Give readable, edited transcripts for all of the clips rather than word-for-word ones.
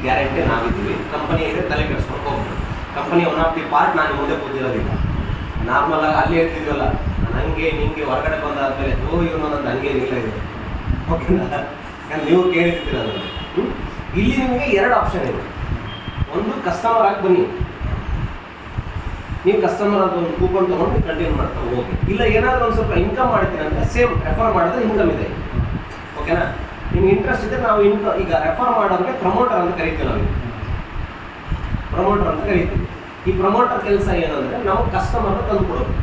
Guarantee ನಾವಿದ್ದೀವಿ. Company ಇದೆ, ತಲೆ ಕೆಡಿಸ್ಕೊಂಡು ಹೋಗ್ಬೋದು. Company one of the part ನಾನು ಮುಂದೆ ಕೂತಿರೋದಿಲ್ಲ. ನಾರ್ಮಲ್ ಆಗಿ ಅಲ್ಲಿ ಹೇಳ್ತಿದ್ವಲ್ಲ, ನನಗೆ ನಿಮಗೆ ಹೊರಗಡೆ ಬಂದಾದ್ಮೇಲೆ ಇವನು ನಂದು ಹಂಗೇನಿಲ್ಲ ಇದೆ, ಓಕೆನಾ? ನೀವು ಕೇಳಿರ್ತೀರ ಅದನ್ನು. ಇಲ್ಲಿ ನಿಮಗೆ ಎರಡು ಆಪ್ಷನ್ ಇದೆ. ಒಂದು, ಕಸ್ಟಮರ್ ಆಗಿ ಬನ್ನಿ, ನೀವು ಕಸ್ಟಮರ್ ಅಂತ ಒಂದು ಕೂಪನ್ ತೊಗೊಂಡು ಕಂಟಿನ್ಯೂ ಮಾಡ್ತಾ ಹೋಗಿ. ಇಲ್ಲ ಏನಾದರೂ ಒಂದು ಸ್ವಲ್ಪ ಇನ್ಕಮ್ ಮಾಡ್ತೀನಿ ಅಂದರೆ ಸೇಮ್ ರೆಫರ್ ಮಾಡಿದ್ರೆ ಇನ್ಕಮ್ ಇದೆ, ಓಕೆನಾ? ನಿಮ್ಗೆ ಇಂಟ್ರೆಸ್ಟ್ ಇದ್ದರೆ ನಾವು ಈಗ ರೆಫರ್ ಮಾಡೋರಿಗೆ ಪ್ರಮೋಟರ್ ಅಂತ ಕರಿತೀವಿ. ನಾವು ಪ್ರಮೋಟರ್ ಅಂತ ಕರಿತೀವಿ. ಈ ಪ್ರಮೋಟರ್ ಕೆಲಸ ಏನಂದರೆ ನಾವು ಕಸ್ಟಮರ್ನ ತಂದು ಕೊಡೋದು.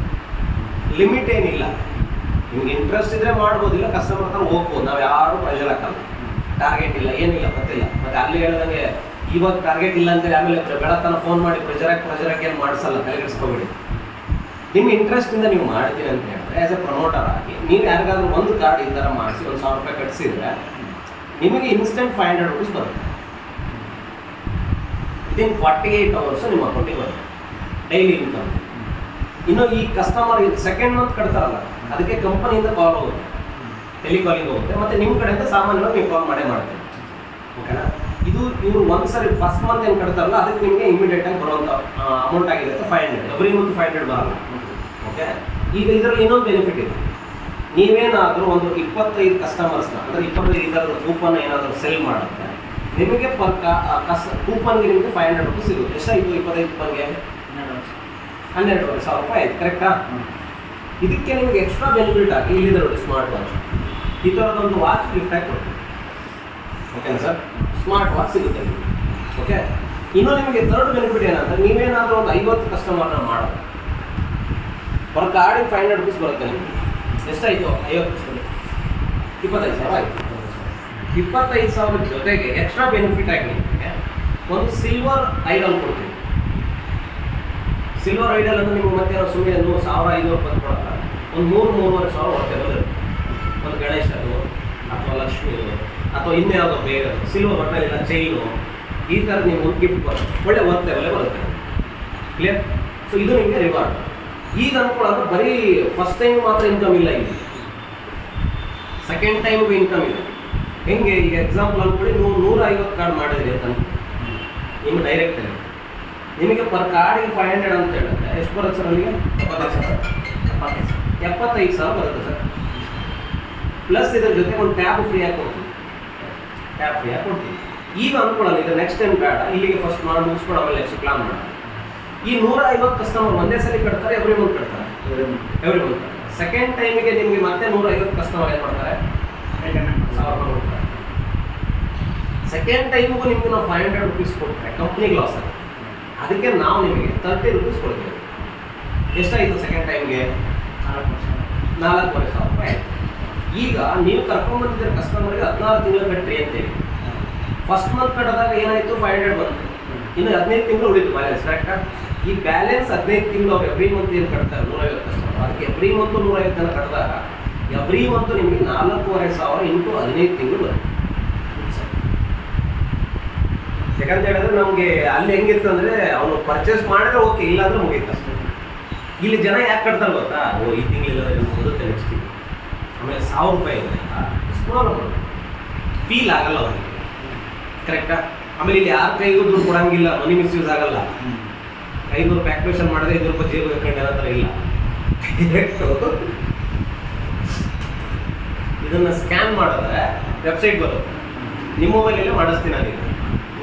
ಲಿಮಿಟ್ ಏನಿಲ್ಲ, ನಿಮ್ಗೆ ಇಂಟ್ರೆಸ್ಟ್ ಇದ್ದರೆ ಮಾಡ್ಬೋದಿಲ್ಲ, ಕಸ್ಟಮರ್ ಹತ್ರ ಹೋಗ್ಬೋದು. ನಾವು ಯಾರು ಪ್ರೆಷರ್ ಹಾಕಲ್ಲ, ಟಾರ್ಗೆಟ್ ಇಲ್ಲ, ಏನಿಲ್ಲ, ಗೊತ್ತಿಲ್ಲ. ಮತ್ತು ಅಲ್ಲಿ ಹೇಳ್ದಂಗೆ ಇವಾಗ ಟಾರ್ಗೆಟ್ ಇಲ್ಲ ಅಂತೇಳಿ ಆಮೇಲೆ ಬೆಳತನ ಫೋನ್ ಮಾಡಿ ಪ್ರೆಷರಾಗಿ ಏನು ಮಾಡಿಸಲ್ಲ, ತಲೆಗೆಡಿಸ್ಕೋಬೇಡಿ. ನಿಮ್ಮ ಇಂಟ್ರೆಸ್ಟಿಂದ ನೀವು ಮಾಡ್ತೀನಿ ಅಂತ ಹೇಳಿದ್ರೆ ಆ್ಯಸ್ ಎ ಪ್ರಮೋಟರ್ ಆಗಿ ನೀವು ಯಾರಿಗಾದ್ರೂ ಒಂದು ಕಾರ್ಡ್ ಈ ಥರ ಮಾಡಿಸಿ ಒಂದು 1000 ರೂಪಾಯಿ ಕಟ್ಟಿಸಿದ್ರೆ ನಿಮಗೆ ಇನ್ಸ್ಟೆಂಟ್ 500 ರೂಪೀಸ್ ಬರುತ್ತೆ. ವಿದಿನ್ 48 hours ನಿಮ್ಮ ಅಕೌಂಟಿಗೆ ಬರುತ್ತೆ ಡೈಲಿ ಇನ್ಕಮ್. ಇನ್ನು ಈ ಕಸ್ಟಮರ್ ಸೆಕೆಂಡ್ ಮಂತ್ ಕಟ್ತಾರಲ್ಲ, ಅದಕ್ಕೆ ಕಂಪನಿಯಿಂದ ಕಾಲ್ ಹೋಗುತ್ತೆ, ಟೆಲಿಕಾಲಿಂಗ್ ಹೋಗುತ್ತೆ. ಮತ್ತು ನಿಮ್ಮ ಕಡೆಯಿಂದ ಸಾಮಾನ್ಯವಾಗಿ ನೀವು ಕಾಲ್ ಮಾಡೇ ಮಾಡ್ತೀವಿ, ಓಕೆನಾ? ಇದು ಇವರು ಒಂದು ಸರಿ ಫಸ್ಟ್ ಮಂತ್ ಏನು ಕಟ್ತಾರಲ್ಲ, ಅದಕ್ಕೆ ನಿಮಗೆ ಇಮಿಡಿಯೇಟಾಗಿ ಬರುವಂಥ ಅಮೌಂಟ್ ಆಗಿರುತ್ತೆ 500. ಎವ್ರಿ ಮಂತ್ 500 ಬರಲ್ಲ, ಓಕೆ? ಈಗ ಇದರಲ್ಲಿ ಇನ್ನೊಂದು ಬೆನಿಫಿಟ್ ಇದೆ. ನೀವೇನಾದರೂ ಒಂದು 25 ಕಸ್ಟಮರ್ಸ್ನ ಅಂದರೆ 25 ಇದರ ಕೂಪನ್ ಏನಾದರೂ ಸೆಲ್ ಮಾಡಿದ್ರೆ ನಿಮಗೆ ಕೂಪನ್ಗೆ ನಿಮಗೆ 500 ರೂಪೀಸ್ ಸಿಗುತ್ತೆ. ಎಷ್ಟಾಯಿತು? 25 ಕೂಪನ್ಗೆ 12,500 ರೂಪಾಯಿ ಆಯಿತು, ಕರೆಕ್ಟಾ? ಇದಕ್ಕೆ ನಿಮಗೆ ಎಕ್ಸ್ಟ್ರಾ ಬೆನಿಫಿಟ್ ಆಗಿ ಇಲ್ಲಿದೆ ನೋಡಿ, ಸ್ಮಾರ್ಟ್ ವಾಚ್. ಈ ಥರದೊಂದು ವಾಚ್ ಗಿಫ್ಟ್ ಆಗಿ ಕೊಡ್ತೀವಿ, ಓಕೆನಾ ಸರ್? ಸ್ಮಾರ್ಟ್ ವಾಚ್ ಸಿಗುತ್ತೆ ನಿಮಗೆ, ಓಕೆ? ಇನ್ನೂ ನಿಮಗೆ ಥರ್ಡ್ ಬೆನಿಫಿಟ್ ಏನಂದರೆ, ನೀವೇನಾದರೂ ಒಂದು 50 ಕಸ್ಟಮರ್ನ ಮಾಡೋದು ಪರ್ ಕಾರ್ಡಿಗೆ 500 ರೂಪೀಸ್ ಬರುತ್ತೆ ನಿಮಗೆ. ಎಷ್ಟಾಯಿತು? 50 25,000 ಆಯಿತು. 25,000 ಜೊತೆಗೆ ಎಕ್ಸ್ಟ್ರಾ ಬೆನಿಫಿಟ್ ಆಗಿ ನಿಮಗೆ ಒಂದು ಸಿಲ್ವರ್ ಐಡಲ್ ಕೊಡ್ತೀವಿ. ಸಿಲ್ವರ್ ಐಡಲ್ ಅಂದರೆ ನಿಮಗೆ ಮತ್ತೆ ಸುಮ್ಮನೆ 1,500 ರೂಪಾಯಿ ಕೊಡಲ್ಲ, ಒಂದು 3,000-3,500 ಹೊರಟೆಬಲ್ ಇರುತ್ತೆ. ಒಂದು ಗಣೇಶದು ಅಥವಾ ಲಕ್ಷ್ಮಿದು ಅಥವಾ ಇನ್ನೂ ಯಾವುದೋ ಬೇರೆ ಸಿಲ್ವರ್ ಹೊಟ್ಟೆಲಿಲ್ಲ ಚೈನು, ಈ ಥರ ನೀವು ಒಂದು ಗಿಫ್ಟ್ ಬರುತ್ತೆ, ಒಳ್ಳೆ ವರ್ತೇವಲ್ಲೇ ಬರುತ್ತೆ, ಕ್ಲಿಯರ್? ಸೊ ಇದು ನಿಮಗೆ ರಿವಾರ್ಡ್. ಈಗ ಅನ್ಕೊಳ್ಳೋದು ಬರೀ ಫಸ್ಟ್ ಟೈಮ್ ಮಾತ್ರ ಇನ್ಕಮ್ ಇಲ್ಲ, ಇಲ್ಲಿ ಸೆಕೆಂಡ್ ಟೈಮ್ಗೂ ಇನ್ಕಮ್ ಇದೆ. ಹೆಂಗೆ? ಈಗ ಎಕ್ಸಾಂಪಲ್ ಅಂದ್ಕೊಳ್ಳಿ, ನೀವು 150 ಕಾರ್ಡ್ ಮಾಡಿದ್ರಿ ಅಂತ ನಿಮ್ಗೆ ಡೈರೆಕ್ಟಾಗಿ ನಿಮಗೆ ಪರ್ ಕಾರ್ಡಿಗೆ 500 ಅಂತ ಹೇಳಿದ್ರೆ ಎಷ್ಟು ಬರುತ್ತೆ ಸರ್? ಅಲ್ಲಿಗೆ 75,000 ಬರುತ್ತೆ ಸರ್. ಪ್ಲಸ್ ಇದರ ಜೊತೆ ಒಂದು ಟ್ಯಾಬ್ ಫ್ರೀಯಾಗಿ ಕೊಡ್ತೀವಿ, ಈಗ ಅಂದ್ಕೊಳ್ಳೋಣ, ಇದು ನೆಕ್ಸ್ಟ್ ಟೈಮ್ ಬೇಡ, ಇಲ್ಲಿಗೆ ಫಸ್ಟ್ ಮಾಡಿ ಮುಗಿಸ್ಕೊಂಡು ಆಮೇಲೆ ನೆಕ್ಸ್ಟ್ ಪ್ಲಾನ್ ಮಾಡೋಣ. ಈ 150 ಕಸ್ಟಮರ್ ಒಂದೇ ಸಲ ಕಟ್ತಾರೆ, ಎವ್ರಿ ಮಂತ್ ಕಟ್ತಾರೆ, ಎವ್ರಿ ಮಂತ್. ಸೆಕೆಂಡ್ ಟೈಮಿಗೆ ನಿಮಗೆ ಮತ್ತೆ 150 ಕಸ್ಟಮರ್ ಏನು ಮಾಡ್ತಾರೆ? 1,000 ರೂಪಾಯಿ ಕೊಡ್ತಾರೆ. ಸೆಕೆಂಡ್ ಟೈಮಿಗೂ ನಿಮಗೆ ನಾವು 500 ರೂಪೀಸ್ ಕೊಟ್ಟರೆ ಕಂಪ್ನಿಗೆ ಲಾಸ್ ಆಗುತ್ತೆ. ಅದಕ್ಕೆ ನಾವು ನಿಮಗೆ 30 ರೂಪೀಸ್ ಕೊಡ್ತೀವಿ. ಎಷ್ಟಾಯಿತು ಸೆಕೆಂಡ್ ಟೈಮ್ಗೆ? 4,500 ರೂಪಾಯಿ ಆಯಿತು. ಈಗ ನೀವು ಕರ್ಕೊಂಡ್ಬಂದಿದ್ದರೆ ಕಸ್ಟಮರ್ಗೆ 16 ತಿಂಗಳು ಕಟ್ಟ್ರಿ ಅಂತೇಳಿ. ಫಸ್ಟ್ ಮಂತ್ ಕಟ್ಟಿದಾಗ ಏನಾಯಿತು? 500 ಬಂತು. ಇನ್ನು 15 ತಿಂಗಳು ಉಳಿತು ಬ್ಯಾಲೆನ್ಸ್, ಕರೆಕ್ಟಾ? ಈ ಬ್ಯಾಲೆನ್ಸ್ 15 ತಿಂಗಳು ಅವ್ರು ಎವ್ರಿ ಮಂತ್ ಏನು ಕಟ್ತಾರೆ 150 ಕಸ್ಟಮರ್, ಅದಕ್ಕೆ ಎವ್ರಿ ಮಂತು 150 ಜನ ಕಟ್ಟಿದಾಗ ಎವ್ರಿ ಮಂತು ನಿಮಗೆ 4,500 ಇಂಟು 15 ತಿಂಗಳು ಬರುತ್ತೆ. ಯಾಕಂತ ಹೇಳಿದ್ರೆ ನಮಗೆ ಅಲ್ಲಿ ಹೆಂಗಿತ್ತು ಅಂದರೆ ಅವನು ಪರ್ಚೇಸ್ ಮಾಡಿದ್ರೆ ಓಕೆ, ಇಲ್ಲ ಅಂದರೆ ಮುಗೀತು ಅಷ್ಟೇ. ಇಲ್ಲಿ ಜನ ಯಾಕೆ ಕಟ್ತಾರೆ ಗೊತ್ತಾ? ಈ ತಿಂಗಳಿಲ್ಲ ಬರುತ್ತೆ, ನೆಕ್ಸ್ಟ್ ತಿಂಗಳು ಆಮೇಲೆ 1,000 ರೂಪಾಯಿ ಇದೆ ಅಂತ ಫೀಲ್ ಆಗಲ್ಲ ಅವನಿಗೆ, ಕರೆಕ್ಟಾ? ಆಮೇಲೆ ಇಲ್ಲಿ ಯಾರ ಕೈಗೂ ದುಡ್ಡು ಕೊಡೋಂಗಿಲ್ಲ, ಮನಿ ಮಿಸ್ಯೂಸ್ ಆಗಲ್ಲ. 500 ಕ್ಯಾಲ್ಕುಲೇಷನ್ ಮಾಡಿದ್ರೆ 5 ರೂಪಾಯಿ ಜೇಬು ಹಾಕೊಂಡು ಥರ ಇಲ್ಲ. ಡೈರೆಕ್ಟು ಇದನ್ನು ಸ್ಕ್ಯಾನ್ ಮಾಡಿದ್ರೆ ವೆಬ್ಸೈಟ್ ಬರುತ್ತೆ, ನಿಮ್ಮ ಮೊಬೈಲಲ್ಲೇ ಮಾಡಿಸ್ತೀನಿ ನಾನು.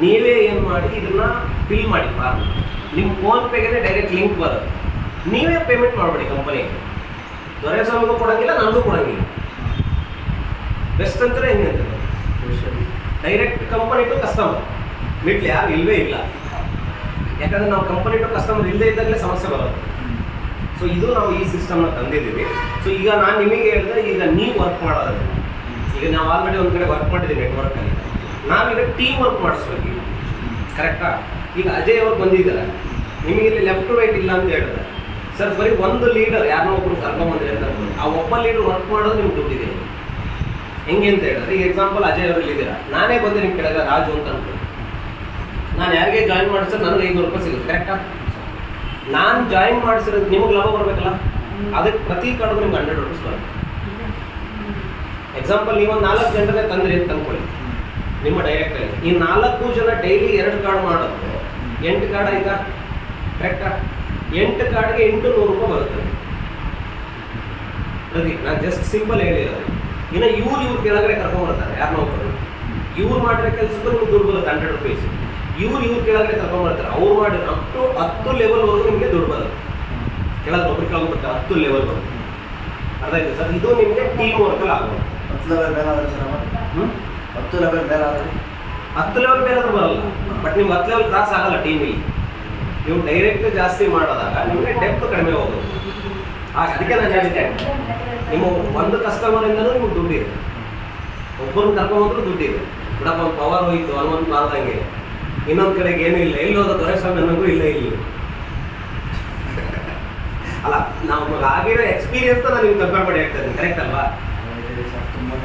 ನೀವೇ ಏನು ಮಾಡಿ ಇದನ್ನು ಫಿಲ್ ಮಾಡಿ ಫಾರ್ಮ್, ನಿಮ್ಮ ಫೋನ್ಪೇಗೆ ಡೈರೆಕ್ಟ್ ಲಿಂಕ್ ಬರುತ್ತೆ. ನೀವೇ ಪೇಮೆಂಟ್ ಮಾಡಬೇಡಿ ಕಂಪನಿಗೆ, ದೊರೆಸ್ವಾಮಿಗೂ ಕೊಡೋಂಗಿಲ್ಲ, ನನಗೂ ಕೊಡೋಂಗಿಲ್ಲ. ಬೆಸ್ಟ್ ಅಂತಾರೆ ಹೆಂಗೆ ಅಂತಾರೆ, direct company to customer, middle ಯಾರು ಇಲ್ಲವೇ ಇಲ್ಲ. ಯಾಕಂದರೆ ನಾವು ಕಂಪನಿ ಟು ಕಸ್ಟಮರ್ ಇಲ್ಲದೇ ಇದ್ದಾಗಲೇ ಸಮಸ್ಯೆ ಬರುತ್ತೆ. ಸೊ ಇದು ನಾವು ಈ ಸಿಸ್ಟಮ್ನ ತಂದಿದ್ದೀವಿ. ಸೊ ಈಗ ನಾನು ನಿಮಗೆ ಹೇಳಿದ್ರೆ, ಈಗ ನೀವು ವರ್ಕ್ ಮಾಡೋದ್ರಿಂದ, ಈಗ ನಾವು ಆಲ್ರೆಡಿ ಒಂದು ಕಡೆ ವರ್ಕ್ ಮಾಡಿದ್ದೀವಿ ನೆಟ್ವರ್ಕಲ್ಲಿ, ನಾವೀಗ ಟೀಮ್ ವರ್ಕ್ ಮಾಡಿಸ್ಬೇಕು, ಕರೆಕ್ಟಾ? ಈಗ ಅಜಯ್ ಅವ್ರು ಬಂದಿದ್ದಾರೆ, ನಿಮಗೆ ಇಲ್ಲಿ ಲೆಫ್ಟ್ ಟು ರೈಟ್ ಇಲ್ಲ ಅಂತ ಹೇಳಿದ್ರೆ, ಸರ್ ಬರೀ ಒಂದು ಲೀಡರ್ ಯಾರನ್ನೋ ಒಬ್ಬರು ಕರ್ಕೊಂಬಂದ್ರಿ ಅಂತ ಅನ್ಬೋದು, ಆ ಒಬ್ಬ ಲೀಡರ್ ವರ್ಕ್ ಮಾಡೋದು ನಿಮ್ಗೆ ದುಡ್ಡಿದೆ. ಹೆಂಗೆ ಅಂತ ಹೇಳಿದ್ರೆ, ಈಗ ಎಕ್ಸಾಂಪಲ್ ಅಜಯ್ ಅವರಲ್ಲಿ ಇದ್ದೀರಾ, ನಾನೇ ಬಂದು ನಿಮ್ಮ ಕೆಳಗೆ ರಾಜು ಅಂತ ಅನ್ಕೊಳ್ಳಿ, ನಾನು ಯಾರಿಗೆ ಜಾಯಿನ್ ಮಾಡಿಸಿದ್ರೆ ನನಗೆ 500 ರೂಪಾಯಿ ಸಿಗುತ್ತೆ, ಕರೆಕ್ಟಾ? ನಾನು ಜಾಯಿನ್ ಮಾಡಿಸಿರೋದು ನಿಮಗೆ ಲಾಭ ಬರಬೇಕಲ್ಲ, ಅದಕ್ಕೆ ಪ್ರತಿ ಕಾರ್ಡ್ಗೂ ನಿಮ್ಗೆ 100 ರೂಪೀಸ್ ಬರುತ್ತೆ. ಎಕ್ಸಾಂಪಲ್ ನೀವೊಂದು 4 ಜನರನ್ನೇ ತಂದ್ರಿ ಅಂತ ಅಂದ್ಕೊಳ್ಳಿ, ನಿಮ್ಮ ಡೈರೆಕ್ಟಲ್ಲಿ. ಈ 4 ಜನ ಡೈಲಿ 2 ಕಾರ್ಡ್ ಮಾಡೋದು 8 ಕಾರ್ಡ್ ಆಯ್ತಾ? ಕರೆಕ್ಟಾ? 8 ಕಾರ್ಡ್ಗೆ 800 ರೂಪಾಯಿ ಬರುತ್ತೆ ಪ್ರತಿ. ನಾನು ಜಸ್ಟ್ ಸಿಂಪಲ್ ಹೇಳಿರೋದು. ಇನ್ನು ಇವ್ರು ಕೆಳಗಡೆ ಕರ್ಕೊಂಡ್ಬರ್ತಾರೆ ಯಾರು ನೋಡ್ತಾರೆ, ಇವ್ರು ಮಾಡಿರೋ ಕೆಲಸಕ್ಕೂ ನಿಮ್ಗೆ ದುಡ್ಡು ಬರುತ್ತೆ 100 ರುಪೀಸ್. ಇವ್ರು ಕೆಳಗಡೆ ಕರ್ಕೊಂಡ್ಬರ್ತಾರೆ, ಅವ್ರು ಮಾಡಿ ಅಪ್ ಟು 10 ಲೆವೆಲ್ವರೆಗೂ ನಿಮಗೆ ದುಡ್ಡು ಬರುತ್ತೆ. ಕೆಳಗೆ ಒಬ್ರು ಕೆಳಗೆ 10 ಲೆವೆಲ್ ಬರುತ್ತೆ. ಅರ್ಥ ಆಯ್ತು ಸರ್? ಇದು ನಿಮಗೆ ಟೀಮ್ ವರ್ಕಲ್ಲಿ ಆಗೋದು. 10 ಲೆವೆಲ್ ಮೇಲಾದ್ರೆ ಸರ್ 10 ಲೆವೆಲ್ ಮೇಲಾದ್ರೆ 10 ಲೆವೆಲ್ ಮೇಲಾದ್ರೂ ಬರಲ್ಲ, ಬಟ್ ನಿಮ್ಗೆ 10 ಲೆವೆಲ್ ಕ್ರಾಸ್ ಆಗಲ್ಲ ಟೀಮಿಗೆ. ನೀವು ಡೈರೆಕ್ಟ್ ಜಾಸ್ತಿ ಮಾಡಿದಾಗ ನಿಮಗೆ ಡೆಪ್ತ್ ಕಡಿಮೆ ಹೋಗೋದು. ಅದಕ್ಕೆ ನಾನು ಹೇಳಿದ್ದೆ, ನಿಮ್ಮ ಒಂದು ಕಸ್ಟಮರಿಂದನೂ ನಿಮ್ಗೆ ದುಡ್ಡಿದೆ, ಒಬ್ಬರನ್ನ ಕರ್ಕೊಂಡ್ರು ದುಡ್ಡಿದೆ. ಬಿಡಪ್ಪ ಒಂದು ಪವರ್ ಹೋಯ್ತು ಅನ್ನೋದು ಮಾಡ್ದಂಗೆ. ಇನ್ನೊಂದು ಕಡೆಗೆ ಏನೂ ಇಲ್ಲ, ಎಲ್ಲಿ ಹೋದ ದೊರೆಸ್ವಾಮಿ ಅನ್ನೋದು ಇಲ್ಲ ಇಲ್ಲಿ. ಅಲ್ಲ, ನಮ್ಗೆ ಆಗಿರೋ ಎಕ್ಸ್ಪೀರಿಯನ್ಸ್ ನಾನು ನಿಮ್ಗೆ ಕಂಪೇರ್ ಮಾಡಿ ಹೇಳ್ತಾ ಇದ್ದೀನಿ. ಕರೆಕ್ಟ್ ಅಲ್ವಾ? ತುಂಬಾ